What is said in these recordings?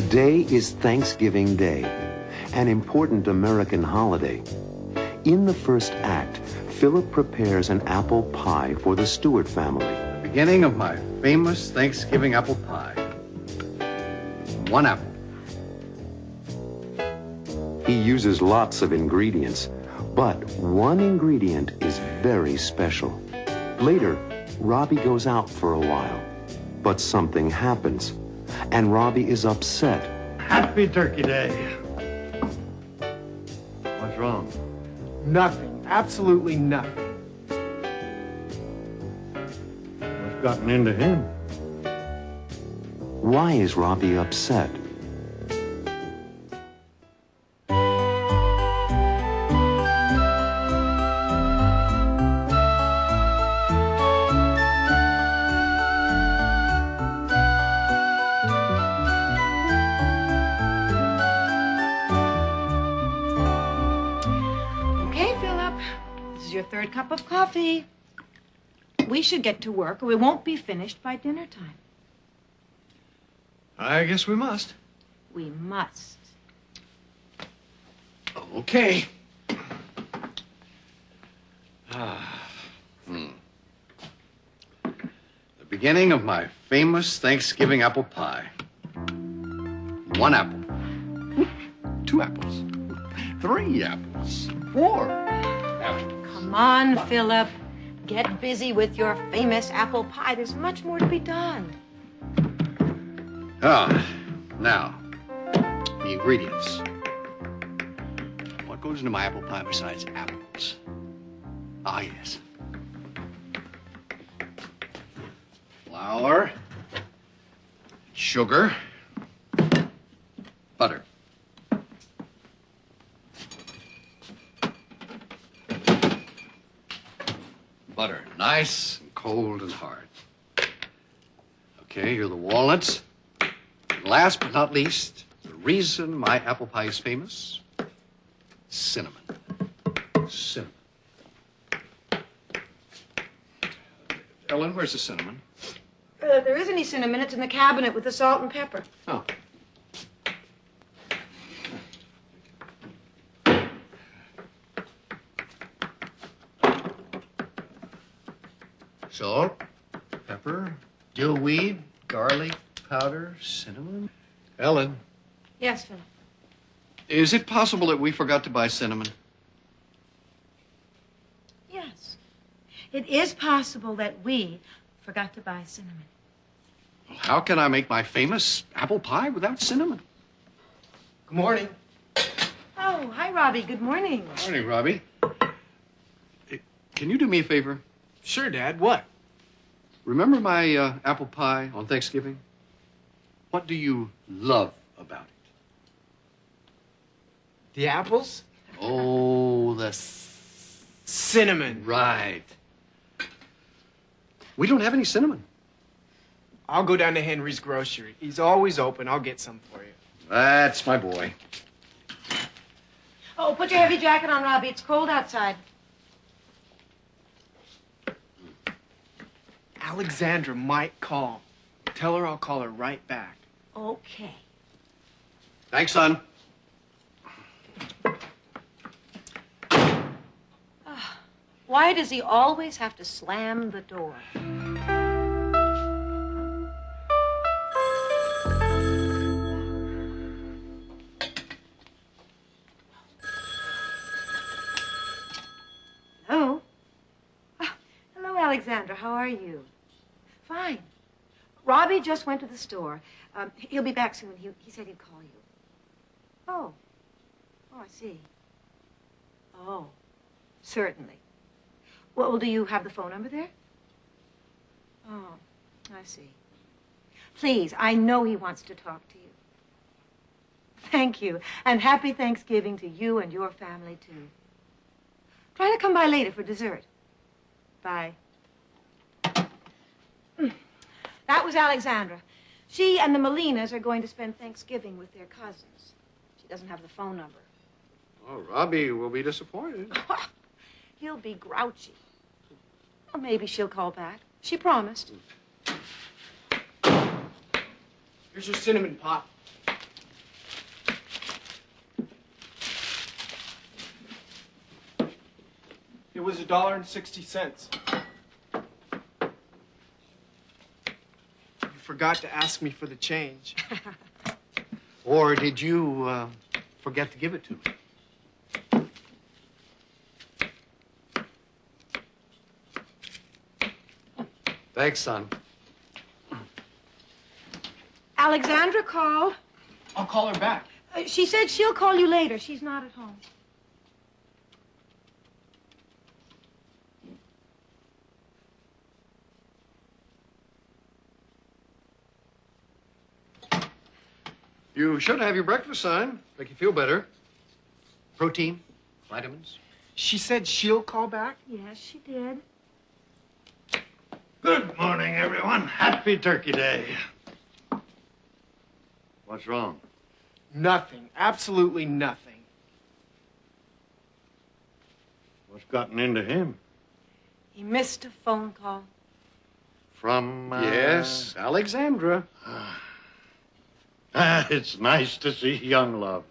Today is Thanksgiving Day, an important American holiday. In the first act, Philip prepares an apple pie for the Steward family. The beginning of my famous Thanksgiving apple pie. 1 apple. He uses lots of ingredients, but one ingredient is very special. Later, Robbie goes out for a while, but something happens, and Robbie is upset. Happy Turkey Day. What's wrong? Nothing. Absolutely nothing. What's gotten into him? Why is Robbie upset? Your 3rd cup of coffee. We should get to work or we won't be finished by dinner time. I guess we must. We must. Okay. The beginning of my famous Thanksgiving apple pie. 1 apple. 2 apples. 3 apples. 4 apples. Come on, Philip. Get busy with your famous apple pie. There's much more to be done. Now, the ingredients. What goes into my apple pie besides apples? Ah, yes. Flour, sugar, butter. Butter, nice and cold and hard. Okay, here are the walnuts. And last but not least, the reason my apple pie is famous, cinnamon. Cinnamon. Ellen, where's the cinnamon? There isn't any cinnamon. It's in the cabinet with the salt and pepper. Oh. Salt, pepper, dillweed, garlic powder, cinnamon. Ellen, Yes, Philip. is it possible that we forgot to buy cinnamon? Yes. It is possible that we forgot to buy cinnamon. Well, how can I make my famous apple pie without cinnamon? Good morning. Oh, hi, Robbie. Good morning. Morning, Robbie. Can you do me a favor? Sure, Dad. What? Remember my apple pie on Thanksgiving? What do you love about it? The apples? Oh, the Cinnamon. right. We don't have any cinnamon. I'll go down to Henry's grocery. He's always open. I'll get some for you. That's my boy. Oh, put your heavy jacket on, Robbie. It's cold outside. Alexandra might call. Tell her I'll call her right back. Okay. Thanks, son. Why does he always have to slam the door? Hello? Oh, hello, Alexandra. How are you? Fine. Robbie just went to the store. He'll be back soon. He said he'd call you. Oh. Oh, I see. Oh, certainly. Well, do you have the phone number there? Oh, I see. Please, I know he wants to talk to you. Thank you, and happy Thanksgiving to you and your family, too. Try to come by later for dessert. Bye. That was Alexandra. She and the Molinas are going to spend Thanksgiving with their cousins. She doesn't have the phone number. Oh, Robbie will be disappointed. He'll be grouchy. Well, maybe she'll call back. She promised. Here's your cinnamon pot. It was $1.60. You forgot to ask me for the change. Or did you forget to give it to me? Thanks, son. Alexandra called. I'll call her back. She said she'll call you later. She's not at home. You should have your breakfast, son. Make you feel better. Protein, vitamins. She said she'll call back? Yes, she did. Good morning, everyone. Happy Turkey Day. What's wrong? Nothing. Absolutely nothing. What's gotten into him? He missed a phone call. From, Yes, Alexandra. It's nice to see young love.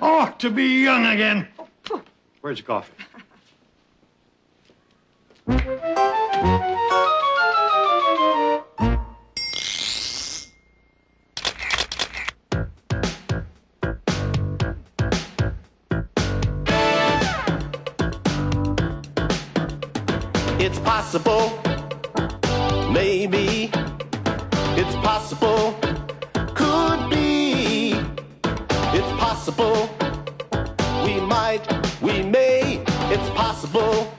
Oh, to be young again. Where's your coffee? It's possible, maybe, it's possible, could be, it's possible, we might, we may, it's possible.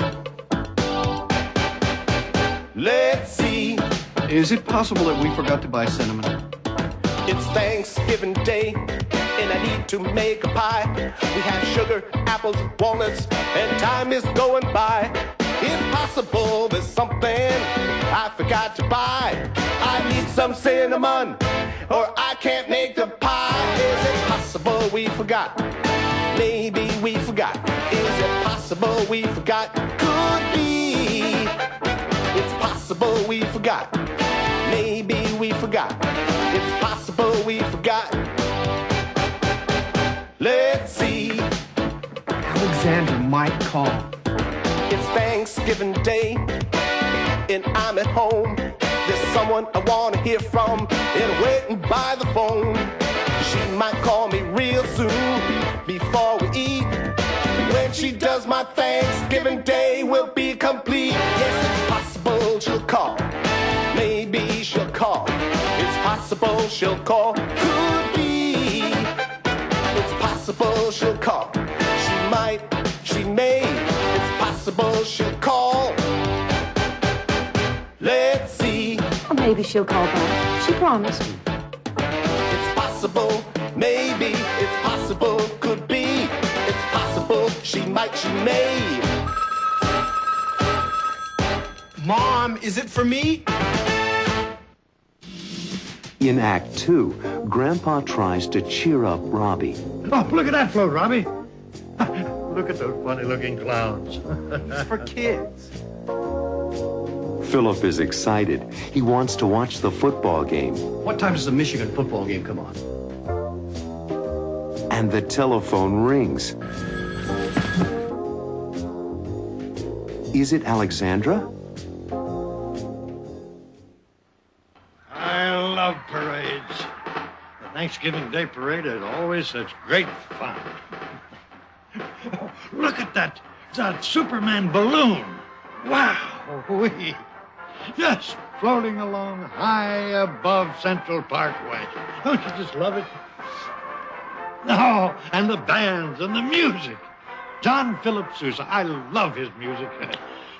Let's see. Is it possible that we forgot to buy cinnamon? It's Thanksgiving Day, and I need to make a pie. We have sugar, apples, walnuts, and time is going by. It's possible there's something I forgot to buy. I need some cinnamon, or I can't make the pie. Is it possible we forgot? Maybe we forgot. Is it possible we forgot? Could be. It's possible we forgot. Maybe we forgot. It's possible we forgot. Let's see. Alexandra might call. It's Thanksgiving Day, and I'm at home. There's someone I want to hear from, and waiting by the phone. She might call me real soon, before we eat. When she does, my Thanksgiving Day will be complete. Yes, it's possible she'll call. Maybe she'll call. It's possible she'll call. Could be. It's possible she'll call. She might, she may. It's possible she'll call. Let's see. Or maybe she'll call back. She promised. It's possible, maybe. It's possible, could be. It's possible, she might, she may. Mom, is it for me? In Act 2, Grandpa tries to cheer up Robbie. Oh, look at that float, Robbie. Look at those funny-looking clowns. It's for kids. Philip is excited. He wants to watch the football game. What time does the Michigan football game come on? And the telephone rings. Is it Alexandra? I love parades. The Thanksgiving Day parade is always such great fun. Oh, look at that Superman balloon. Wow. Wee. Just floating along high above Central Parkway. Don't you just love it? Oh, and the bands and the music. John Philip Sousa, I love his music.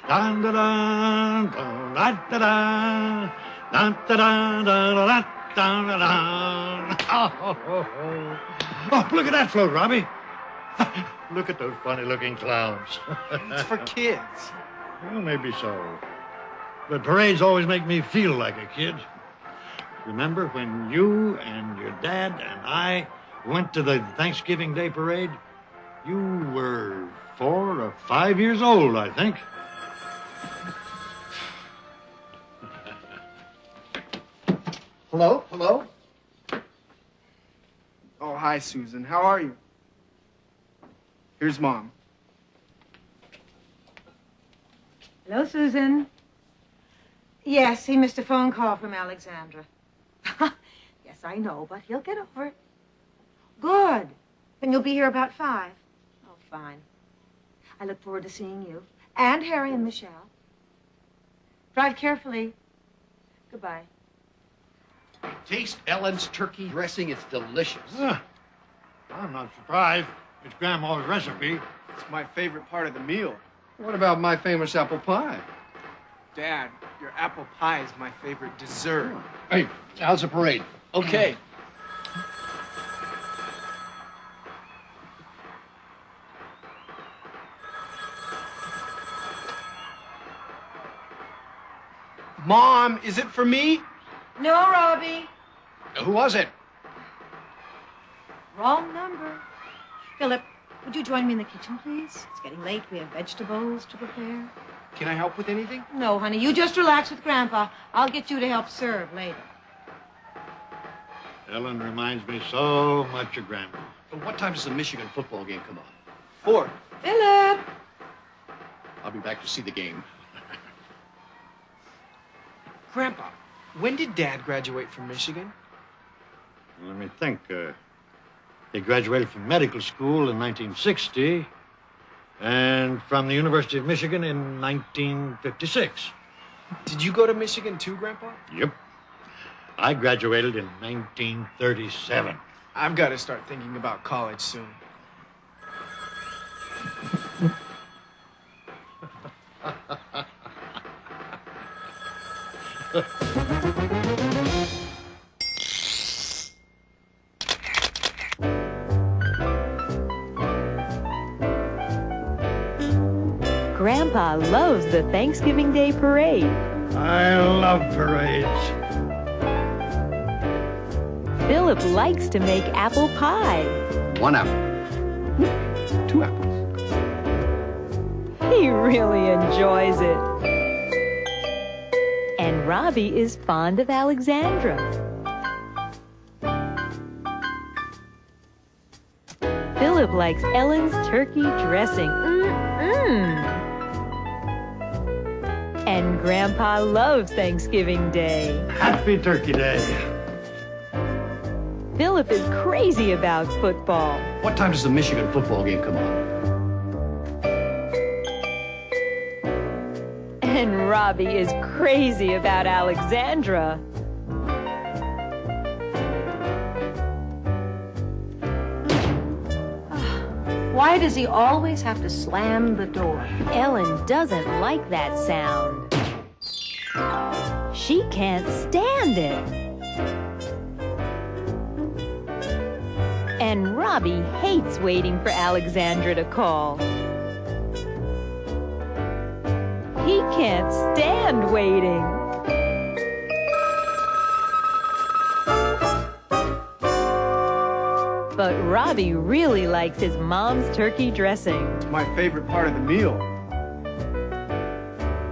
Dun, da, dun, dun, da, da, dun, dun, da, dun, dun, da, dun, da, dun. Oh, look at that float, Robbie. Look at those funny-looking clowns. It's for kids. Well, maybe so. But parades always make me feel like a kid. Remember when you and your dad and I went to the Thanksgiving Day parade? You were 4 or 5 years old, I think. Hello? Hello? Oh, hi, Susan. How are you? Here's Mom. Hello, Susan. Yes, he missed a phone call from Alexandra. Yes, I know, but he'll get over it. Good. Then you'll be here about 5. Oh, fine. I look forward to seeing you. And Harry and Michelle. Drive carefully. Goodbye. Taste Ellen's turkey dressing. It's delicious. I'm not surprised. It's Grandma's recipe. It's my favorite part of the meal. What about my famous apple pie? Dad, your apple pie is my favorite dessert. Hey, how's the parade? Okay. Mom, is it for me? No, Robbie. Who was it? Wrong number. Philip, would you join me in the kitchen, please? It's getting late. We have vegetables to prepare. Can I help with anything? No, honey, you just relax with Grandpa. I'll get you to help serve later. Ellen reminds me so much of Grandma. But what time does the Michigan football game come on? 4. Philip! I'll be back to see the game. Grandpa, when did Dad graduate from Michigan? Let me think. He graduated from medical school in 1960 and from the University of Michigan in 1956. Did you go to Michigan too, Grandpa? Yep. I graduated in 1937. I've got to start thinking about college soon. Grandpa loves the Thanksgiving Day parade. I love parades. Philip likes to make apple pie. 1 apple. 2 apples. He really enjoys it. And Robbie is fond of Alexandra. Philip likes Ellen's turkey dressing. And Grandpa loves Thanksgiving Day. Happy Turkey Day. Philip is crazy about football. What time does the Michigan football game come on? And Robbie is crazy about Alexandra. Why does he always have to slam the door? Ellen doesn't like that sound. She can't stand it. And Robbie hates waiting for Alexandra to call. He can't stand waiting. But Robbie really likes his mom's turkey dressing. It's my favorite part of the meal.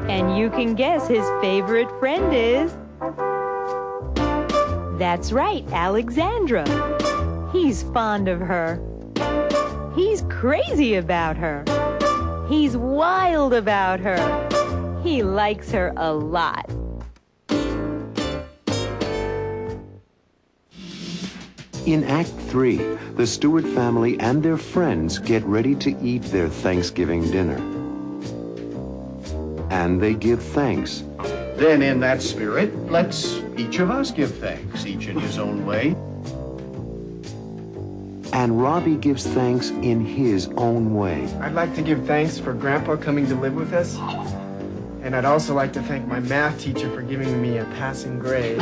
And you can guess his favorite friend is... That's right, Alexandra. He's fond of her. He's crazy about her. He's wild about her. He likes her a lot. In Act 3, the Steward family and their friends get ready to eat their Thanksgiving dinner. And they give thanks. Then in that spirit, let's each of us give thanks, each in his own way. And Robbie gives thanks in his own way. I'd like to give thanks for Grandpa coming to live with us. And I'd also like to thank my math teacher for giving me a passing grade.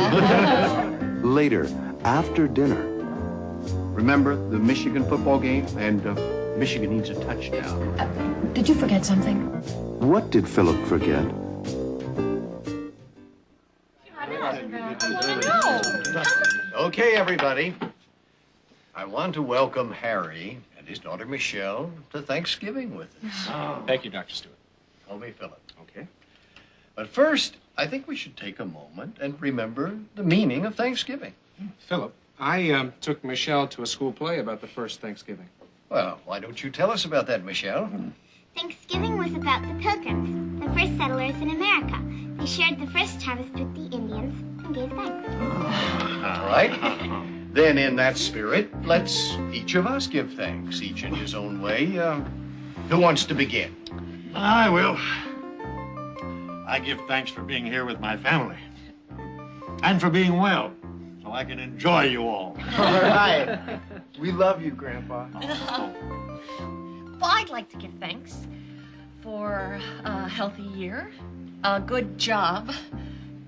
Later, after dinner, Remember the Michigan football game? And Michigan needs a touchdown. Did you forget something? what did Philip forget? Okay, everybody. I want to welcome Harry and his daughter Michelle to Thanksgiving with us. Thank you, Dr. Stewart. Call me Philip. Okay. But first, I think we should take a moment and remember the meaning of Thanksgiving. Philip, I took Michelle to a school play about the first Thanksgiving. Well, why don't you tell us about that, Michelle? Thanksgiving was about the Pilgrims, the first settlers in America. They shared the first harvest with the Indians and gave thanks. All right. Then in that spirit, let's each of us give thanks, each in his own way. Who wants to begin? I will. I give thanks for being here with my family and for being well, so I can enjoy you all. All right. We love you, Grandpa. Well, I'd like to give thanks for a healthy year, a good job,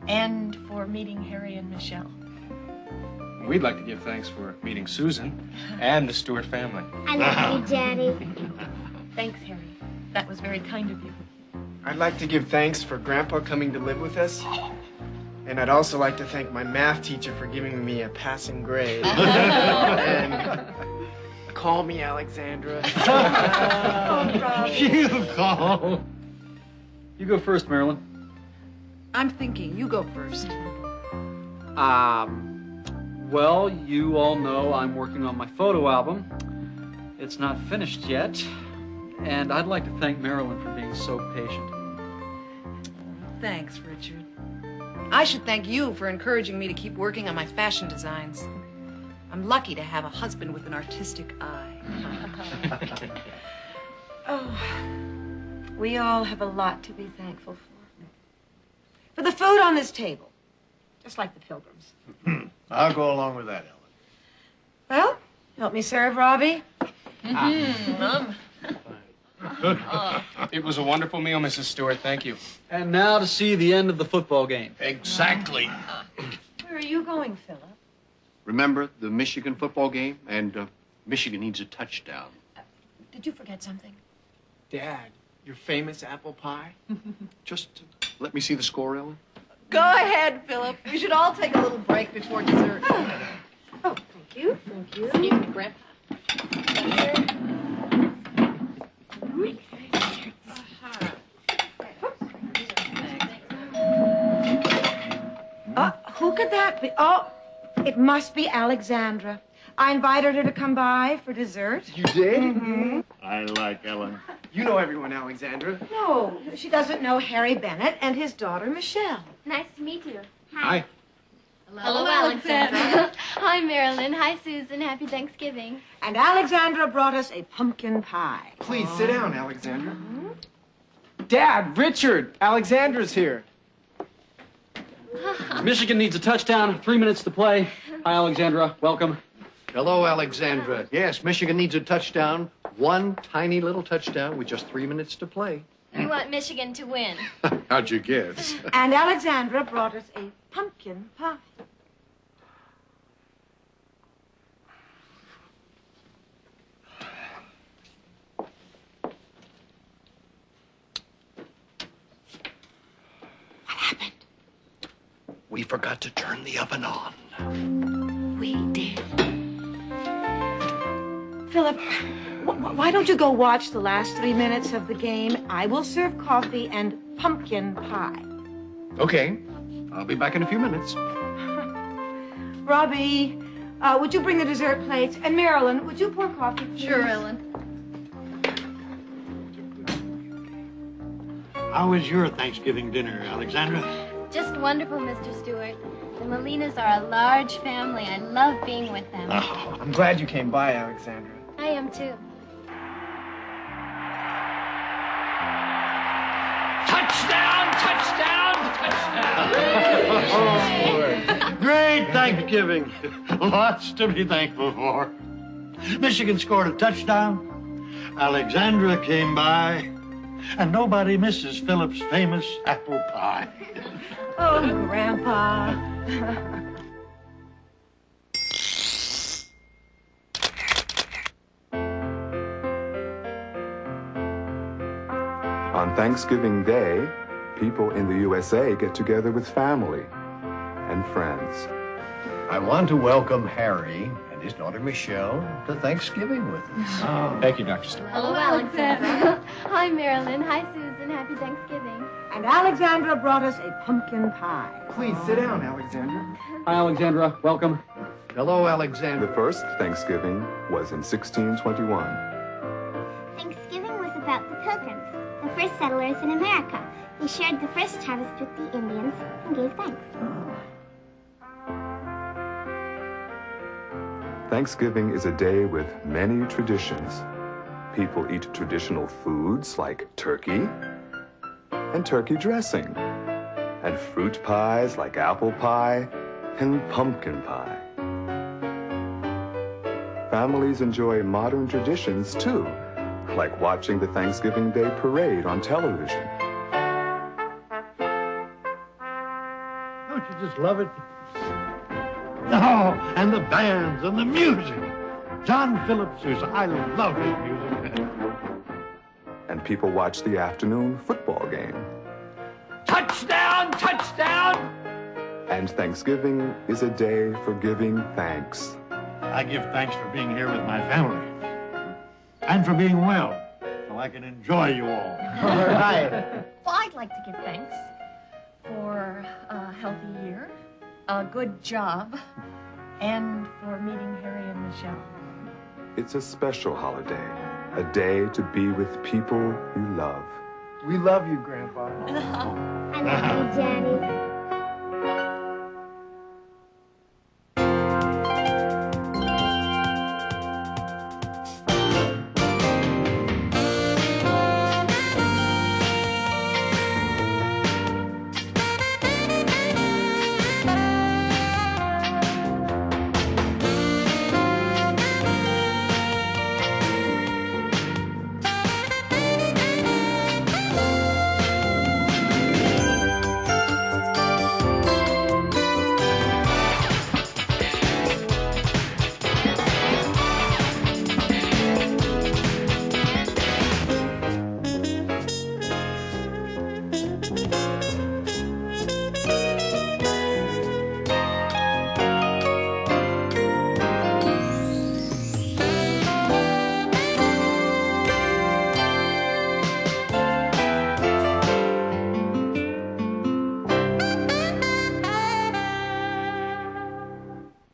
and for meeting Harry and Michelle. We'd like to give thanks for meeting Susan and the Stewart family. I love you, Daddy. Thanks, Harry. That was very kind of you. I'd like to give thanks for Grandpa coming to live with us. And I'd also like to thank my math teacher for giving me a passing grade. And call me Alexandra. You call. You go first, Marilyn. I'm thinking. You go first. Well, you all know I'm working on my photo album. It's not finished yet. And I'd like to thank Marilyn for being so patient. Thanks, Richard. I should thank you for encouraging me to keep working on my fashion designs. I'm lucky to have a husband with an artistic eye. Oh, we all have a lot to be thankful for. For the food on this table, just like the Pilgrims. I'll go along with that, Ellen. Well, help me serve, Robbie. Mom. It was a wonderful meal, Mrs. Stewart. Thank you. And now to see the end of the football game. Exactly. Where are you going, Philip? Remember the Michigan football game? And Michigan needs a touchdown. Did you forget something? Dad, your famous apple pie? Just let me see the score, Ellen. Go ahead, Philip. We should all take a little break before dessert. Oh, thank you. Thank you. Excuse me, Grandpa. Who could that be? Oh, it must be Alexandra. I invited her to come by for dessert. You did? Mm-hmm. I like Ellen. You know everyone, Alexandra. No, she doesn't know Harry Bennett and his daughter, Michelle. Nice to meet you. Hi. Hello, Alexandra. Hi, Marilyn. Hi, Susan. Happy Thanksgiving. And Alexandra brought us a pumpkin pie. Please sit down, Alexandra. Dad, Richard, Alexandra's here. Michigan needs a touchdown. 3 minutes to play. Hi, Alexandra. Welcome. Hello, Alexandra. Yes, Michigan needs a touchdown. One tiny little touchdown with just 3 minutes to play. We want Michigan to win. How'd you guess? And Alexandra brought us a pumpkin pie. What happened? We forgot to turn the oven on. We did. Philip, why don't you go watch the last 3 minutes of the game? I will serve coffee and pumpkin pie. Okay, I'll be back in a few minutes. Robbie, would you bring the dessert plates? And Marilyn, would you pour coffee, please? Sure, Ellen. How was your Thanksgiving dinner, Alexandra? Just wonderful, Mr. Stewart. The Molinas are a large family. I love being with them. I'm glad you came by, Alexandra. I am too. Touchdown! Great Thanksgiving. Lots to be thankful for. Michigan scored a touchdown. Alexandra came by. And nobody misses Philip's famous apple pie. Oh, Grandpa. On Thanksgiving Day, people in the USA get together with family and friends. I want to welcome Harry and his daughter Michelle to Thanksgiving with us. Thank you, Dr. Stewart. Hello, Alexandra. Hi, Marilyn. Hi, Susan. Happy Thanksgiving. And Alexandra brought us a pumpkin pie. Please sit down, Alexandra. Hi, Alexandra. Welcome. Hello, Alexandra. The first Thanksgiving was in 1621. Thanksgiving was about the Pilgrims, first settlers in America. They shared the first harvest with the Indians and gave thanks. Thanksgiving is a day with many traditions. People eat traditional foods like turkey and turkey dressing, and fruit pies like apple pie and pumpkin pie. Families enjoy modern traditions too, like watching the Thanksgiving Day parade on television. Don't you just love it? Oh, and the bands and the music. John Philip Sousa, I love his music. And people watch the afternoon football game. Touchdown! Touchdown! And Thanksgiving is a day for giving thanks. I give thanks for being here with my family. And for being well, so I can enjoy you all. All right. Well, I'd like to give thanks for a healthy year, a good job, and for meeting Harry and Michelle. It's a special holiday, a day to be with people you love. We love you, Grandpa. I love you, Jenny.